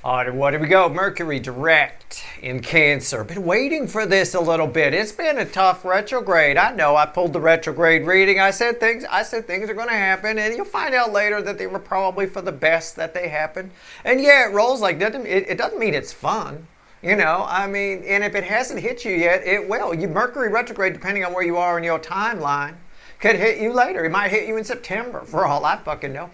All right, what do we go? Mercury Direct in Cancer. Been waiting for this a little bit. It's been a tough retrograde. I know. I pulled the retrograde reading. I said things are going to happen, and you'll find out later that they were probably for the best that they happened. And yeah, it rolls like that. It doesn't mean it's fun. You know, I mean, and if it hasn't hit you yet, it will. Mercury retrograde, depending on where you are in your timeline, could hit you later. It might hit you in September, for all I fucking know.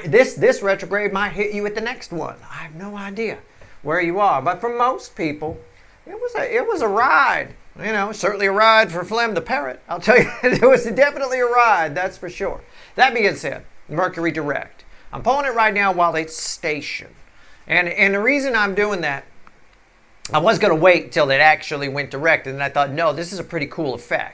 This retrograde might hit you at the next one. I have no idea where you are. But for most people, it was a ride. You know, certainly a ride for Flem the Parrot. I'll tell you, it was definitely a ride, that's for sure. That being said, Mercury Direct. I'm pulling it right now while it's stationed. And the reason I'm doing that, I was going to wait till it actually went direct, and I thought, no, this is a pretty cool effect.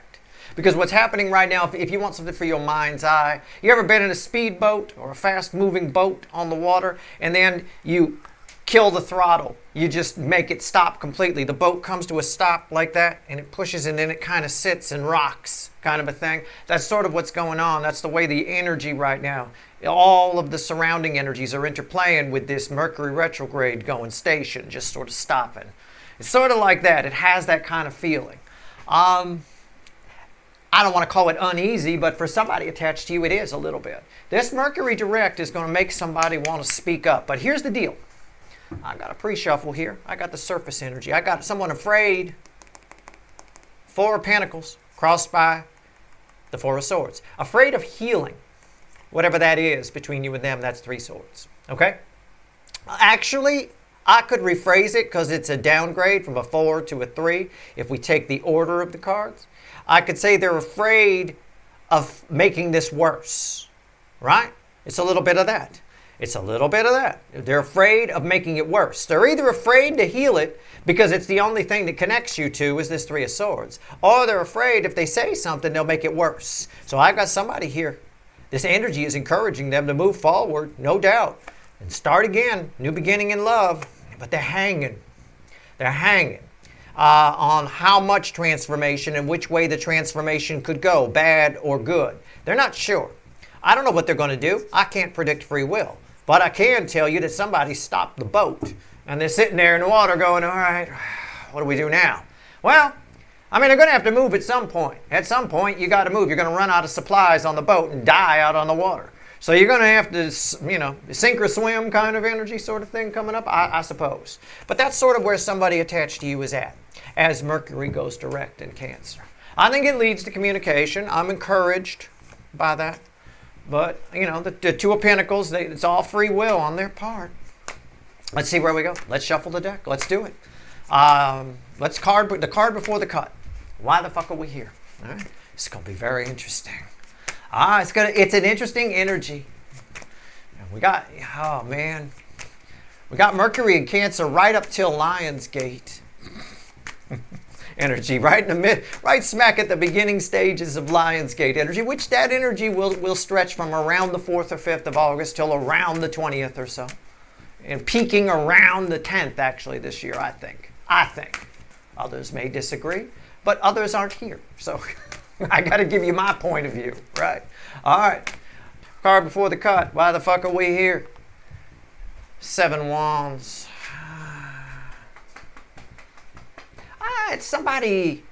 Because what's happening right now, if you want something for your mind's eye, you ever been in a speedboat or a fast-moving boat on the water, and then you kill the throttle. You just make it stop completely. The boat comes to a stop like that, and it pushes, and then it kind of sits and rocks, kind of a thing. That's sort of what's going on. That's the way the energy right now, all of the surrounding energies are interplaying with this Mercury retrograde going station, just sort of stopping. It's sort of like that. It has that kind of feeling. I don't want to call it uneasy, but for somebody attached to you, it is a little bit. This Mercury Direct is going to make somebody want to speak up. But here's the deal. I got a pre-shuffle here. I got the surface energy. I got someone afraid. Four of Pentacles crossed by the Four of Swords. Afraid of healing. Whatever that is between you and them, that's Three Swords. Okay? Actually, I could rephrase it because it's a downgrade from a 4 to a 3 if we take the order of the cards. I could say they're afraid of making this worse, right? It's a little bit of that. It's a little bit of that. They're afraid of making it worse. They're either afraid to heal it because it's the only thing that connects you to is this Three of Swords, or they're afraid if they say something, they'll make it worse. So I've got somebody here. This energy is encouraging them to move forward, no doubt, and start again, new beginning in love, but they're hanging. They're hanging. On how much transformation and which way the transformation could go, bad or good. They're not sure. I don't know what they're going to do. I can't predict free will. But I can tell you that somebody stopped the boat. And they're sitting there in the water going, all right, what do we do now? Well, I mean, they're going to have to move at some point. At some point, you got to move. You're going to run out of supplies on the boat and die out on the water. So you're going to have to, you know, sink or swim kind of energy sort of thing coming up, I suppose. But that's sort of where somebody attached to you is at as Mercury goes direct in Cancer. I think it leads to communication. I'm encouraged by that. But, you know, the Two of Pentacles, it's all free will on their part. Let's see where we go. Let's shuffle the deck. Let's do it. Let's the card before the cut. Why the fuck are we here? All right. It's going to be very interesting. It's an interesting energy. We got, oh man, we got Mercury in Cancer right up till Lionsgate. Energy right in the right smack at the beginning stages of Lionsgate energy, which that energy will stretch from around the 4th or 5th of August till around the 20th or so, and peaking around the 10th actually this year. I think. Others may disagree, but others aren't here, so. I got to give you my point of view, right? All right. Card before the cut. Why the fuck are we here? 7 Wands. It's somebody,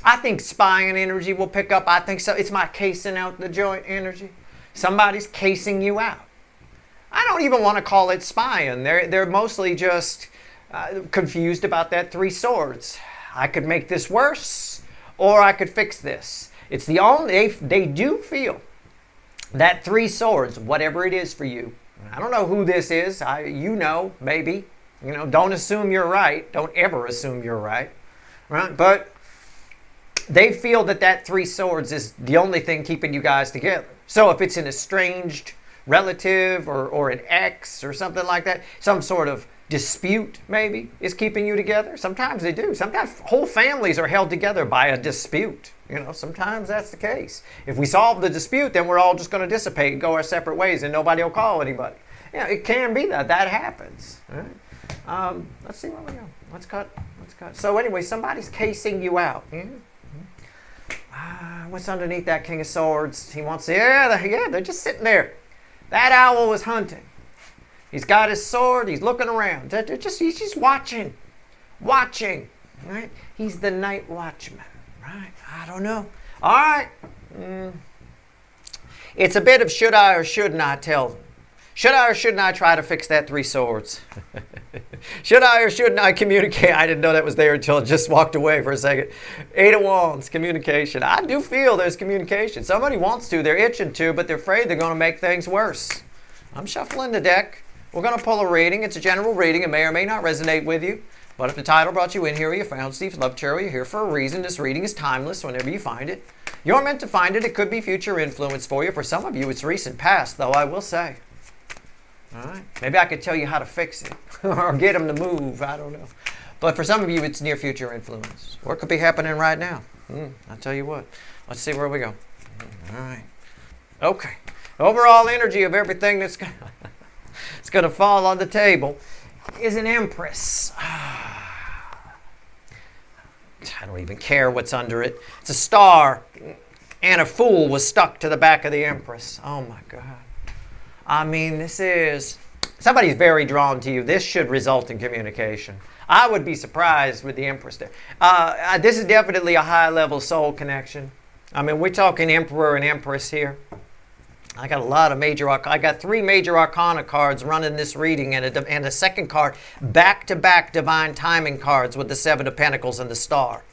I think spying energy will pick up. I think so. It's my casing out the joint energy. Somebody's casing you out. I don't even want to call it spying. They're mostly just confused about that Three Swords. I could make this worse, or I could fix this. It's the only, they do feel that Three Swords, whatever it is for you. I don't know who this is. You know, maybe. You know, don't assume you're right. Don't ever assume you're right. Right? But they feel that Three Swords is the only thing keeping you guys together. So if it's an estranged relative or an ex or something like that, some sort of dispute maybe is keeping you together. Sometimes they do. Sometimes whole families are held together by a dispute. You know, sometimes that's the case. If we solve the dispute, then we're all just going to dissipate and go our separate ways and nobody will call anybody. You know, it can be that happens. All right? Let's see where we go. Let's cut. So anyway, somebody's casing you out. What's underneath that King of Swords? He wants, they're just sitting there. That owl was hunting. He's got his sword. He's looking around. He's just watching. Watching. Right? He's the night watchman. Right? I don't know. All right. It's a bit of should I or shouldn't I tell them? Should I or shouldn't I try to fix that 3 swords? Should I or shouldn't I communicate? I didn't know that was there until it just walked away for a second. 8 of Wands, communication. I do feel there's communication. Somebody wants to, they're itching to, but they're afraid they're going to make things worse. I'm shuffling the deck. We're going to pull a reading. It's a general reading. It may or may not resonate with you. But if the title brought you in here, or you found Steve's Love Tarot, you're here for a reason. This reading is timeless whenever you find it. You're meant to find it. It could be future influence for you. For some of you, it's recent past, though, I will say. All right. Maybe I could tell you how to fix it or get them to move. I don't know. But for some of you, it's near future influence. Or it could be happening right now. I'll tell you what. Let's see where we go. All right. Okay. Overall energy of everything that's it's going to fall on the table is an Empress. I don't even care what's under it. It's a star, and a Fool was stuck to the back of the Empress. Oh, my God. I mean, this is... Somebody's very drawn to you. This should result in communication. I would be surprised with the Empress there. This is definitely a high-level soul connection. I mean, we're talking Emperor and Empress here. I got a lot of major... I got 3 major arcana cards running this reading, and a second card, back-to-back divine timing cards with the 7 of Pentacles and the star.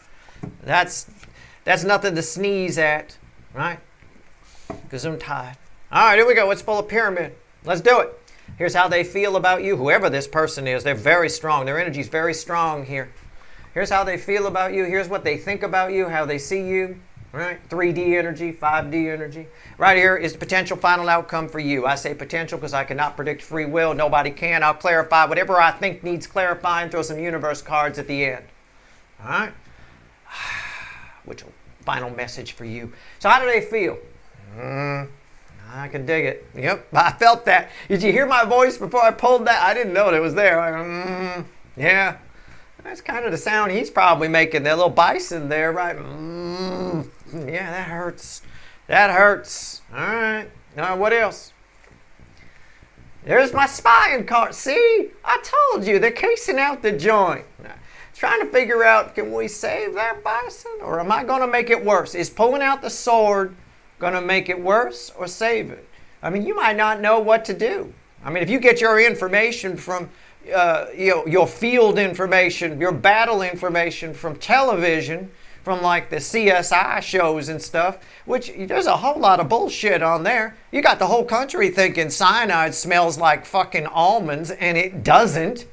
That's nothing to sneeze at, right? Gesundheit. All right, here we go. Let's pull a pyramid. Let's do it. Here's how they feel about you. Whoever this person is, they're very strong. Their energy's very strong here. Here's how they feel about you. Here's what they think about you, how they see you. Right? 3D energy, 5D energy. Right here is the potential final outcome for you. I say potential because I cannot predict free will. Nobody can. I'll clarify whatever I think needs clarifying. Throw some universe cards at the end. All right? Which final message for you. So how do they feel? I can dig it. Yep, I felt that. Did you hear my voice before I pulled that? I didn't know it was there. Yeah. That's kind of the sound he's probably making. That little bison there, right? Yeah, that hurts. That hurts. All right. What else? There's my spying card. See? I told you. They're casing out the joint. Trying to figure out, can we save that bison? Or am I going to make it worse? Is pulling out the sword going to make it worse or save it? I mean, you might not know what to do. I mean, if you get your information from, your field information, your battle information from television, from like the CSI shows and stuff, which there's a whole lot of bullshit on there. You got the whole country thinking cyanide smells like fucking almonds, and it doesn't.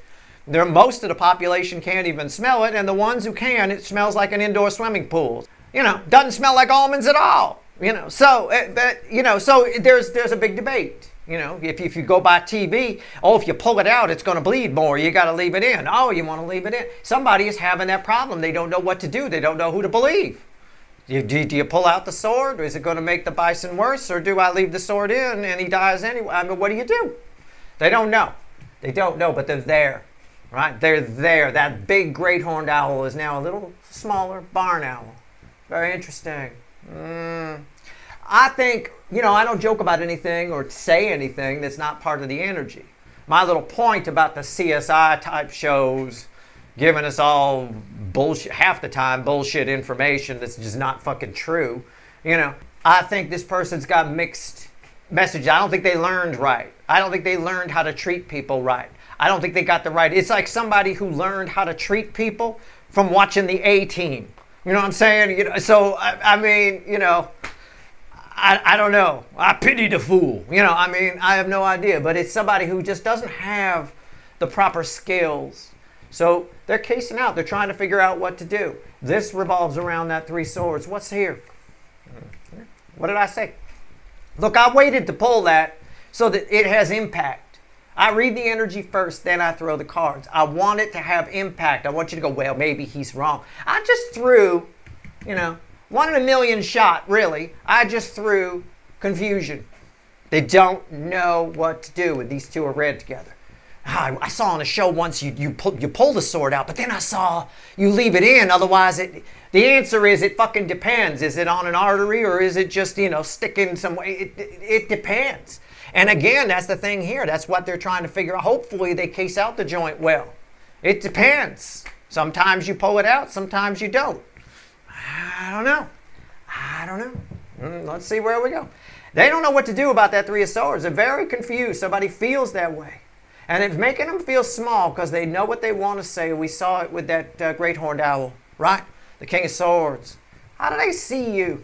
Most of the population can't even smell it, and the ones who can, it smells like an indoor swimming pool. Doesn't smell like almonds at all. So there's a big debate. If you go by TV, if you pull it out, it's going to bleed more. You got to leave it in. Oh, you want to leave it in. Somebody is having that problem. They don't know what to do. They don't know who to believe. Do you pull out the sword? Is it going to make the bison worse? Or do I leave the sword in and he dies anyway? I mean, what do you do? They don't know. They don't know, but they're there. Right? They're there. That big great horned owl is now a little smaller barn owl. Very interesting. I think, I don't joke about anything or say anything that's not part of the energy. My little point about the CSI type shows giving us all bullshit, half the time bullshit information that's just not fucking true. I think this person's got mixed messages. I don't think they learned right. I don't think they learned how to treat people right. I don't think they got the right. It's like somebody who learned how to treat people from watching the A-Team. You know what I'm saying? So, I mean, I don't know. I pity the fool. I have no idea. But it's somebody who just doesn't have the proper skills. So they're casing out. They're trying to figure out what to do. This revolves around that 3 swords. What's here? What did I say? Look, I waited to pull that so that it has impact. I read the energy first, then I throw the cards. I want it to have impact. I want you to go, well, maybe he's wrong. I just threw, 1 in a million shot, really. I just threw confusion. They don't know what to do when these two are read together. I saw on a show once you pull the sword out, but then I saw you leave it in. Otherwise, the answer is it fucking depends. Is it on an artery or is it just, sticking some way? It depends. And again, that's the thing here. That's what they're trying to figure out. Hopefully, they case out the joint well. It depends. Sometimes you pull it out, sometimes you don't. I don't know. Let's see where we go. They don't know what to do about that Three of Swords. They're very confused. Somebody feels that way. And it's making them feel small because they know what they want to say. We saw it with that great horned owl, right? The King of Swords. How do they see you?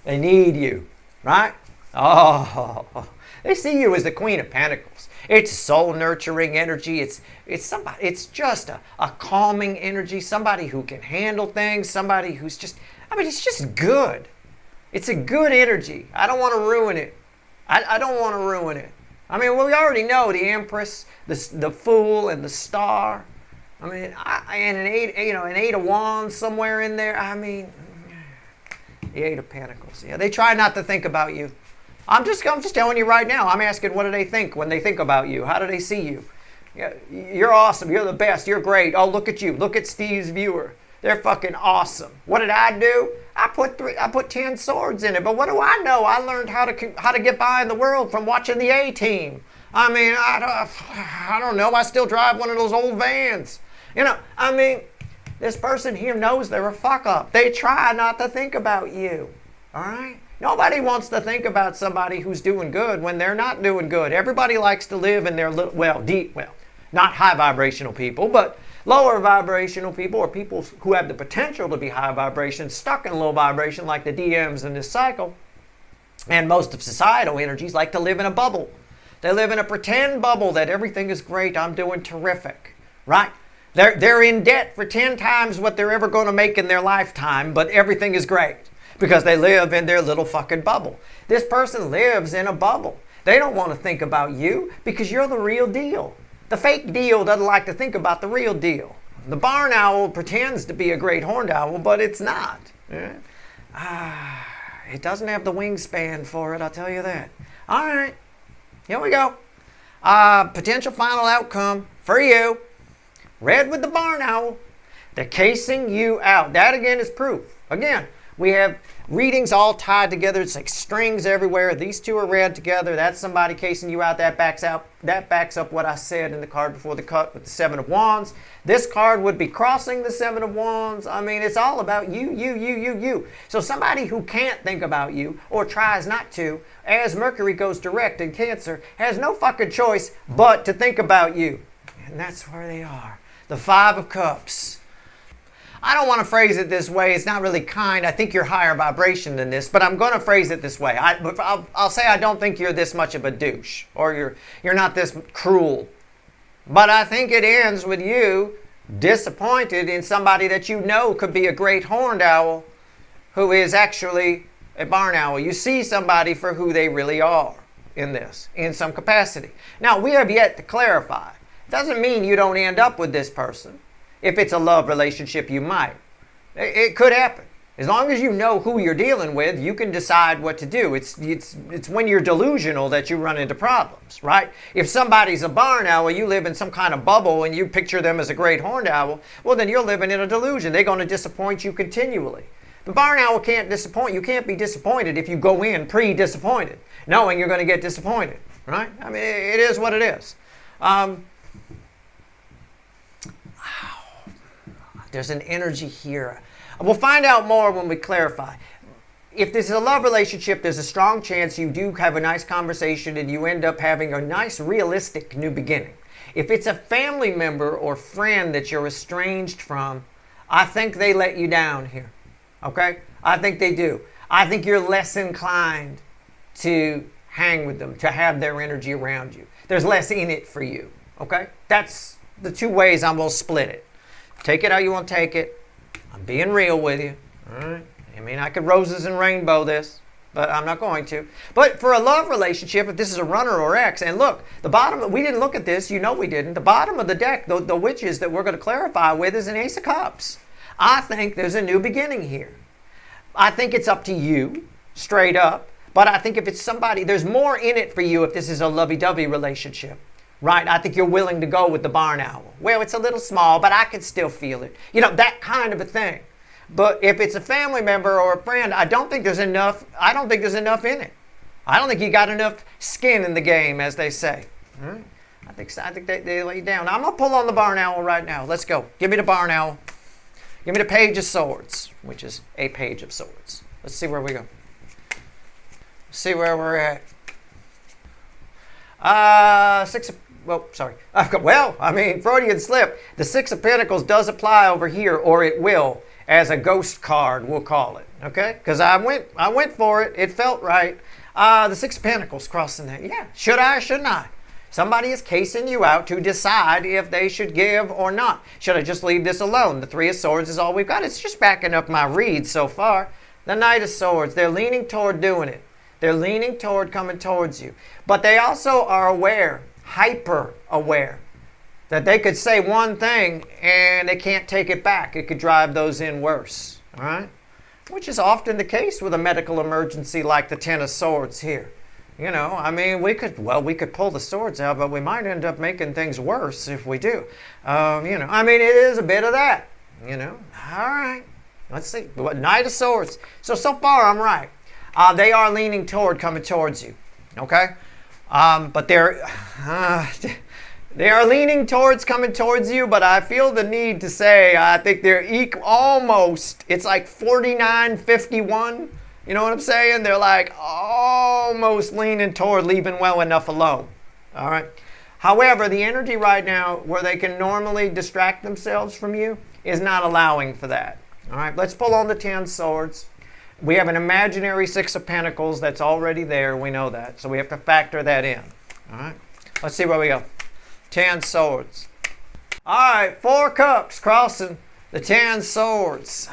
They need you, right? Oh, they see you as the Queen of Pentacles. It's soul nurturing energy. It's somebody. It's just a calming energy. Somebody who can handle things. Somebody who's just. It's just good. It's a good energy. I don't want to ruin it. I don't want to ruin it. We already know the Empress, the Fool, and the Star. And an Eight of Wands somewhere in there. The Eight of Pentacles. Yeah, they try not to think about you. I'm just telling you right now. I'm asking, what do they think when they think about you? How do they see you? Yeah, you're awesome. You're the best. You're great. Oh, look at you. Look at Steve's viewer. They're fucking awesome. What did I do? I put 10 swords in it. But what do I know? I learned how to get by in the world from watching the A-Team. I don't know. I still drive one of those old vans. This person here knows they're a fuck up. They try not to think about you. All right? Nobody wants to think about somebody who's doing good when they're not doing good. Everybody likes to live in their not high vibrational people, but lower vibrational people, or people who have the potential to be high vibration, stuck in low vibration like the DMs in this cycle. And most of societal energies like to live in a bubble. They live in a pretend bubble that everything is great, I'm doing terrific, right? They're in debt for 10 times what they're ever going to make in their lifetime, but everything is great because they live in their little fucking bubble. This person lives in a bubble. They don't want to think about you because you're the real deal. The fake deal doesn't like to think about the real deal. The barn owl pretends to be a great horned owl, but it's not. Yeah? It doesn't have the wingspan for it, I'll tell you that. All right, here we go. Potential final outcome for you. Red with the barn owl. They're casing you out. That again is proof. Again, we have readings all tied together. It's like strings everywhere. These two are read together. That's somebody casing you out. That backs up what I said in the card before the cut with the Seven of Wands. This card would be crossing the Seven of Wands. It's all about you. So somebody who can't think about you or tries not to, as Mercury goes direct in Cancer, has no fucking choice but to think about you. And that's where they are. The Five of Cups. I don't want to phrase it this way. It's not really kind. I think you're higher vibration than this, but I'm going to phrase it this way. I'll say I don't think you're this much of a douche, or you're not this cruel. But I think it ends with you disappointed in somebody that you know could be a great horned owl who is actually a barn owl. You see somebody for who they really are in this, in some capacity. Now, we have yet to clarify. It doesn't mean you don't end up with this person. If it's a love relationship, you might. It could happen. As long as you know who you're dealing with, you can decide what to do. It's when you're delusional that you run into problems, right? If somebody's a barn owl, you live in some kind of bubble and you picture them as a great horned owl, well, then you're living in a delusion. They're going to disappoint you continually. The barn owl can't disappoint. You can't be disappointed if you go in pre-disappointed, knowing you're going to get disappointed, right? It is what it is. There's an energy here. We'll find out more when we clarify. If this is a love relationship, there's a strong chance you do have a nice conversation and you end up having a nice, realistic new beginning. If it's a family member or friend that you're estranged from, I think they let you down here. Okay? I think they do. I think you're less inclined to hang with them, to have their energy around you. There's less in it for you. Okay? That's the two ways I'm going to split it. Take it how you want to take it. I'm being real with you. All right? I could roses and rainbow this, but I'm not going to. But for a love relationship, if this is a runner or X, and look, the bottom, we didn't look at this, you know we didn't. The bottom of the deck, the witches that we're going to clarify with is an Ace of Cups. I think there's a new beginning here. I think it's up to you straight up. But I think if it's somebody, there's more in it for you if this is a lovey-dovey relationship, right? I think you're willing to go with the barn owl. Well, it's a little small, but I can still feel it. You know, that kind of a thing. But if it's a family member or a friend, I don't think there's enough in it. I don't think you got enough skin in the game, as they say. Right? I think they lay down. I'm going to pull on the barn owl right now. Let's go. Give me the barn owl. Give me the page of swords, which is a page of swords. Let's see where we go. See where we're at. Freudian slip. The Six of Pentacles does apply over here, or it will, as a ghost card, we'll call it. Okay? Because I went for it. It felt right. The Six of Pentacles crossing there. Yeah. Should I or shouldn't I? Somebody is casing you out to decide if they should give or not. Should I just leave this alone? The Three of Swords is all we've got. It's just backing up my read so far. The Knight of Swords. They're leaning toward doing it. They're leaning toward coming towards you. But they also are aware, hyper aware, that they could say one thing and they can't take it back. It could drive those in worse. All right? Which is often the case with a medical emergency like the Ten of Swords here. You know, I mean, we could pull the swords out, but we might end up making things worse if we do. It is a bit of that. You know, all right. Let's see. Knight of Swords. So far, I'm right. They are leaning toward coming towards you. Okay? But they are leaning towards coming towards you, but I feel the need to say I think they're almost, it's like 49-51. You know what I'm saying? They're like almost leaning toward leaving well enough alone. All right? However, the energy right now where they can normally distract themselves from you is not allowing for that. All right? Let's pull on the 10 swords. We have an imaginary Six of Pentacles that's already there. We know that. So we have to factor that in. All right? Let's see where we go. 10 swords. All right. 4 cups crossing the 10 swords.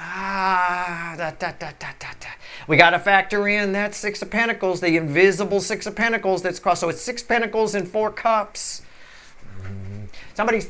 We got to factor in that Six of Pentacles, the invisible Six of Pentacles that's crossed. So it's 6 pentacles and 4 cups. Somebody's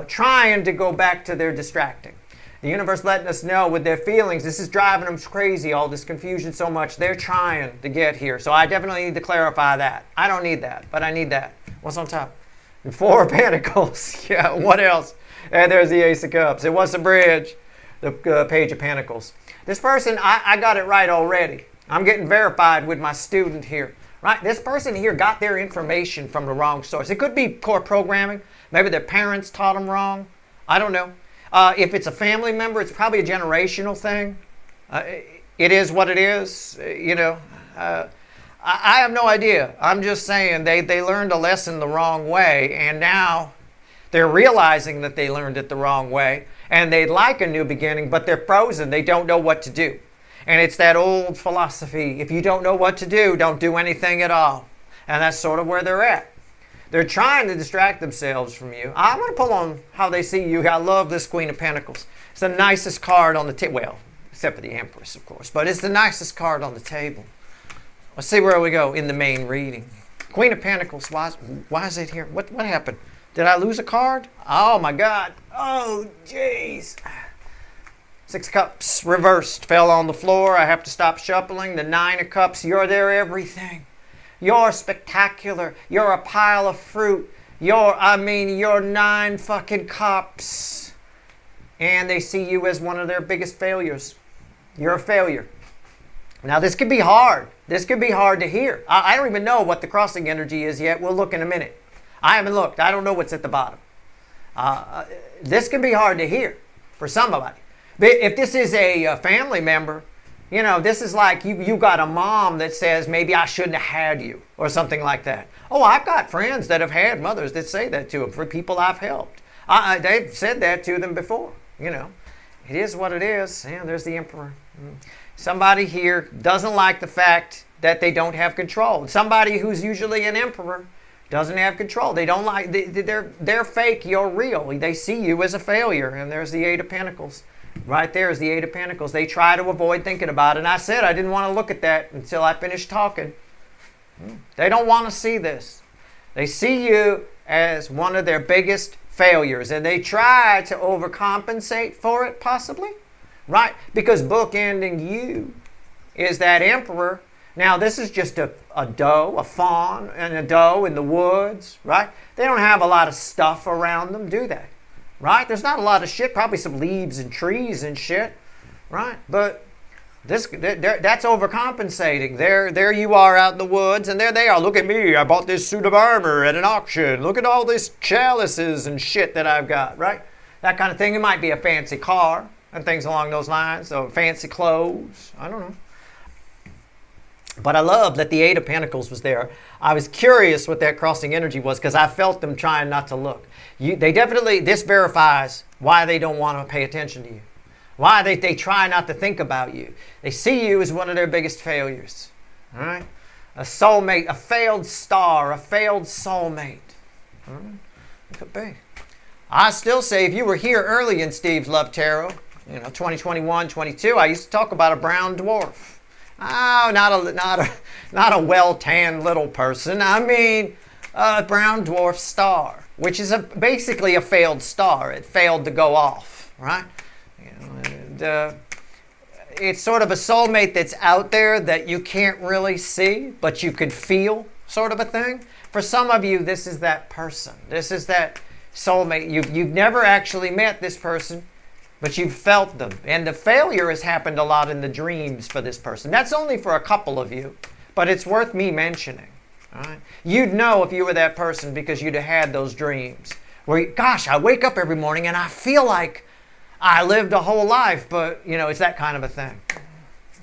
trying to go back to their distracting. The universe letting us know with their feelings, this is driving them crazy, all this confusion so much. They're trying to get here. So I definitely need to clarify that. I don't need that, but I need that. What's on top? And 4 pentacles. Yeah, what else? And there's the Ace of Cups. It was a bridge. The Page of Pentacles. This person, I got it right already. I'm getting verified with my student here. Right? This person here got their information from the wrong source. It could be core programming. Maybe their parents taught them wrong. I don't know. If it's a family member, it's probably a generational thing. It is what it is. I have no idea. I'm just saying they learned a lesson the wrong way, and now they're realizing that they learned it the wrong way, and they'd like a new beginning, but they're frozen. They don't know what to do. And it's that old philosophy, if you don't know what to do, don't do anything at all. And that's sort of where they're at. They're trying to distract themselves from you. I'm going to pull on how they see you. I love this Queen of Pentacles. It's the nicest card on the table. Well, except for the Empress, of course. But it's the nicest card on the table. Let's see where we go in the main reading. Queen of Pentacles. Why is it here? What happened? Did I lose a card? Oh, my God. Oh, jeez. 6 cups reversed. Fell on the floor. I have to stop shuffling. The 9 of cups. You're their everything. You're spectacular. You're a pile of fruit. You're 9 fucking cups. And they see you as one of their biggest failures. You're a failure. Now, this could be hard. This could be hard to hear. I don't even know what the crossing energy is yet. We'll look in a minute. I haven't looked. I don't know what's at the bottom. This can be hard to hear for somebody. But if this is a family member, this is like you got a mom that says, maybe I shouldn't have had you, or something like that. Oh, I've got friends that have had mothers that say that to them for people I've helped. They've said that to them before, It is what it is. Yeah, there's the Emperor. Somebody here doesn't like the fact that they don't have control. Somebody who's usually an emperor doesn't have control. They don't like, they're fake, you're real. They see you as a failure. And there's the 8 of Pentacles. Right there is the 8 of Pentacles. They try to avoid thinking about it. And I said I didn't want to look at that until I finished talking. They don't want to see this. They see you as one of their biggest failures. And they try to overcompensate for it, possibly. Right? Because bookending you is that emperor. Now, this is just a doe, a fawn, and a doe in the woods, right? They don't have a lot of stuff around them, do they? Right? There's not a lot of shit, probably some leaves and trees and shit, right? But that's overcompensating. There you are out in the woods, and there they are. Look at me. I bought this suit of armor at an auction. Look at all these chalices and shit that I've got, right? That kind of thing. It might be a fancy car and things along those lines, or fancy clothes. I don't know. But I love that the Eight of Pentacles was there. I was curious what that crossing energy was because I felt them trying not to look. This verifies why they don't want to pay attention to you. Why they try not to think about you. They see you as one of their biggest failures. All right? A soulmate, a failed star, a failed soulmate. All right? It could be. I still say if you were here early in Steve's Love Tarot, 2021, 22, I used to talk about a brown dwarf. Oh, not a well-tanned little person. I mean, a brown dwarf star, which is basically a failed star. It failed to go off, right? It's sort of a soulmate that's out there that you can't really see, but you could feel, sort of a thing. For some of you, this is that person. This is that soulmate. You've never actually met this person, but you've felt them. And the failure has happened a lot in the dreams for this person. That's only for a couple of you, but it's worth me mentioning. All right? You'd know if you were that person because you'd have had those dreams. Where, gosh, I wake up every morning and I feel like I lived a whole life, but, it's that kind of a thing.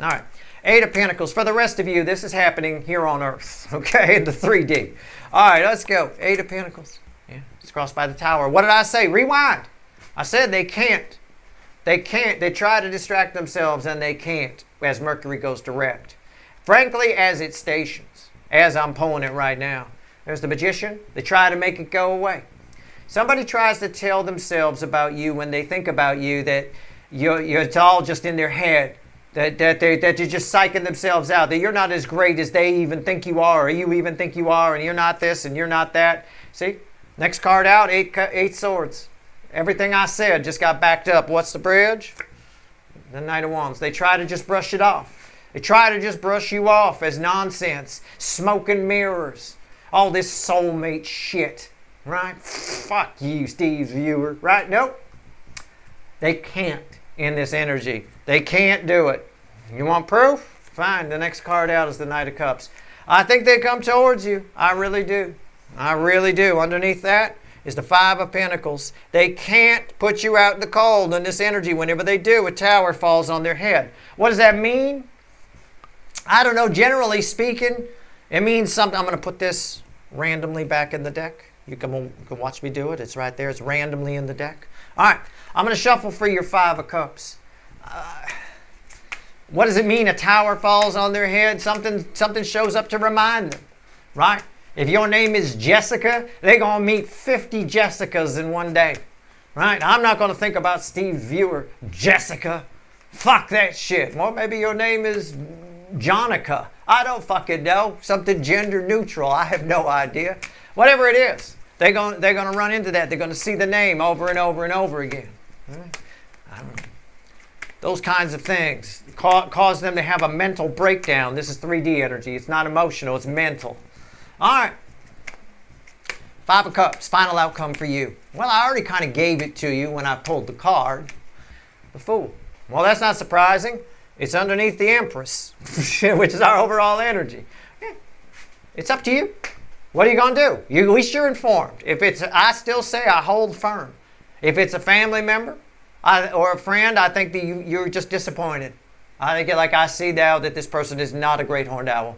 All right. Eight of Pentacles. For the rest of you, this is happening here on Earth, okay, in the 3D. All right, let's go. Eight of Pentacles. Yeah, it's crossed by the Tower. What did I say? Rewind. I said they can't. They can't. They try to distract themselves, and they can't as Mercury goes direct. Frankly, as it stations, as I'm pulling it right now. There's the Magician. They try to make it go away. Somebody tries to tell themselves about you when they think about you that it's all just in their head, that you're just psyching themselves out, that you're not as great as they even think you are, or you even think you are, and you're not this and you're not that. See? Next card out, eight swords. Everything I said just got backed up. What's the bridge? The Knight of Wands. They try to just brush it off. They try to just brush you off as nonsense, smoke and mirrors, all this soulmate shit, right? Fuck you, Steve's viewer, right? Nope. They can't in this energy. They can't do it. You want proof? Fine. The next card out is the Knight of Cups. I think they come towards you. I really do. I really do. Underneath that is the Five of Pentacles. They can't put you out in the cold in this energy. Whenever they do, a tower falls on their head. What does that mean? I don't know. Generally speaking, it means something. I'm going to put this randomly back in the deck. You can watch me do it. It's right there. It's randomly in the deck. All right. I'm going to shuffle for your Five of Cups. What does it mean? A tower falls on their head. Something shows up to remind them, right? If your name is Jessica, they're going to meet 50 Jessicas in one day, right? I'm not going to think about Steve's viewer, Jessica. Fuck that shit. Well, maybe your name is Jonica. I don't fucking know. Something gender neutral. I have no idea. Whatever it is, they're going to run into that. They're going to see the name over and over and over again. Right? I don't know. Those kinds of things cause them to have a mental breakdown. This is 3D energy. It's not emotional. It's mental. All right. Five of Cups. Final outcome for you. Well, I already kind of gave it to you when I pulled the card. The Fool. Well, that's not surprising. It's underneath the Empress, which is our overall energy. Yeah. It's up to you. What are you going to do? At least you're informed. I still say I hold firm. If it's a family member or a friend, I think that you're just disappointed. I think like I see now that this person is not a great horned owl.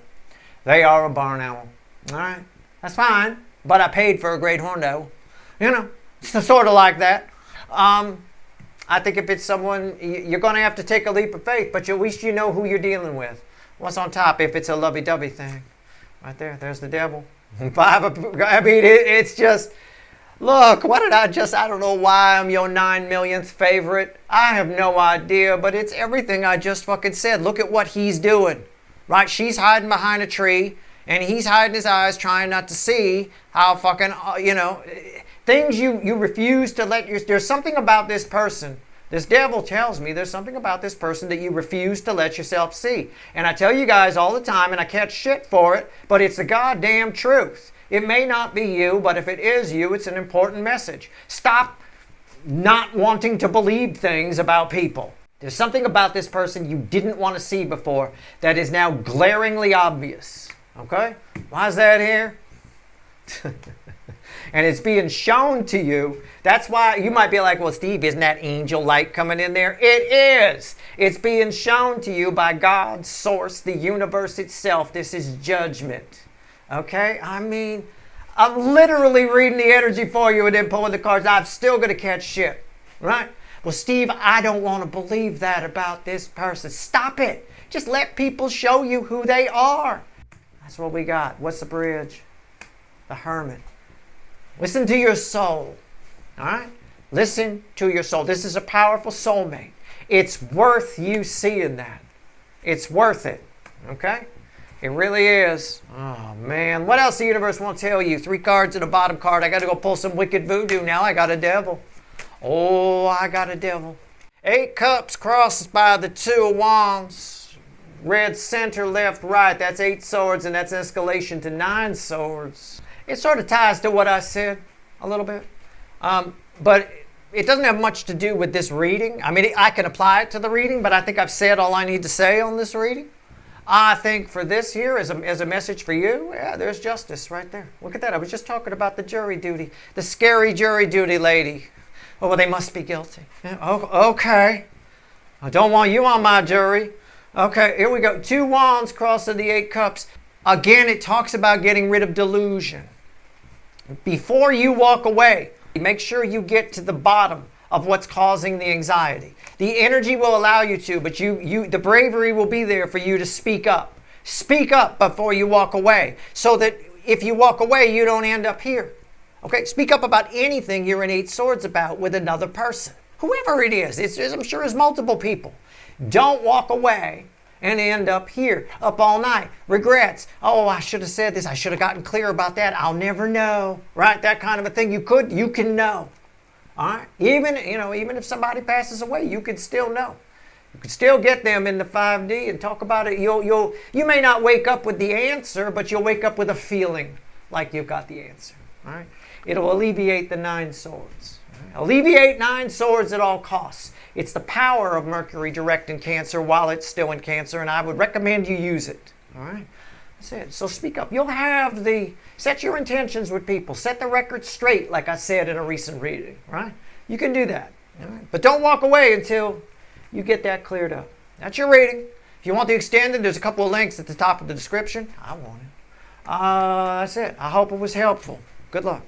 They are a barn owl. All right. That's fine. But I paid for a great horned owl. It's sort of like that. I think if it's someone, you're going to have to take a leap of faith, but at least you know who you're dealing with. What's on top if it's a lovey-dovey thing? Right there. There's the devil. It's just, look, I don't know why I'm your 9 millionth favorite. I have no idea, but it's everything I just fucking said. Look at what he's doing, right? She's hiding behind a tree, and he's hiding his eyes, trying not to see how fucking, things you refuse to let there's something about this person This devil tells me there's something about this person that you refuse to let yourself see. And I tell you guys all the time, and I catch shit for it, but it's the goddamn truth. It may not be you, but if it is you, it's an important message. Stop not wanting to believe things about people. There's something about this person you didn't want to see before that is now glaringly obvious. Okay? Why is that here? And it's being shown to you. That's why you might be like, well, Steve, isn't that angel light coming in there? It is. It's being shown to you by God, source, the universe itself. This is judgment. Okay? I mean, I'm literally reading the energy for you and then pulling the cards. I'm still going to catch shit. Right? Well, Steve, I don't want to believe that about this person. Stop it. Just let people show you who they are. That's what we got. What's the bridge? The Hermit. Listen to your soul. All right? Listen to your soul. This is a powerful soulmate. It's worth you seeing that. It's worth it. Okay? It really is. Oh, man. What else the universe won't tell you? 3 cards and a bottom card. I got to go pull some wicked voodoo now. I got a devil. Oh, I got a devil. 8 cups crossed by the 2 of wands. Red center, left, right. That's 8 swords, and that's escalation to 9 swords. It sort of ties to what I said a little bit. But it doesn't have much to do with this reading. I mean, I can apply it to the reading, but I think I've said all I need to say on this reading. I think for this here, as a message for you, yeah, there's justice right there. Look at that. I was just talking about the jury duty. The scary jury duty lady. Oh, well, they must be guilty. Yeah, oh, okay. I don't want you on my jury. Okay, here we go. 2 wands crossing the 8 cups. Again, it talks about getting rid of delusion. Before you walk away, make sure you get to the bottom of what's causing the anxiety. The energy will allow you to, but the bravery will be there for you to speak up. Speak up before you walk away, so that if you walk away, you don't end up here. Okay, speak up about anything you're in 8 swords about with another person. Whoever it is, I'm sure it's multiple people. Don't walk away and end up here, up all night. Regrets. Oh, I should have said this. I should have gotten clear about that. I'll never know. Right? That kind of a thing. You can know. All right? Even if somebody passes away, you can still know. You can still get them in the 5D and talk about it. You may not wake up with the answer, but you'll wake up with a feeling like you've got the answer. All right? It'll alleviate the 9 swords. All right? Alleviate 9 swords at all costs. It's the power of Mercury Direct in Cancer while it's still in Cancer, and I would recommend you use it. All right? That's it. So speak up. You'll have set your intentions with people. Set the record straight, like I said in a recent reading. Right? You can do that. All right? But don't walk away until you get that cleared up. That's your reading. If you want the extended, there's a couple of links at the top of the description. I want it. That's it. I hope it was helpful. Good luck.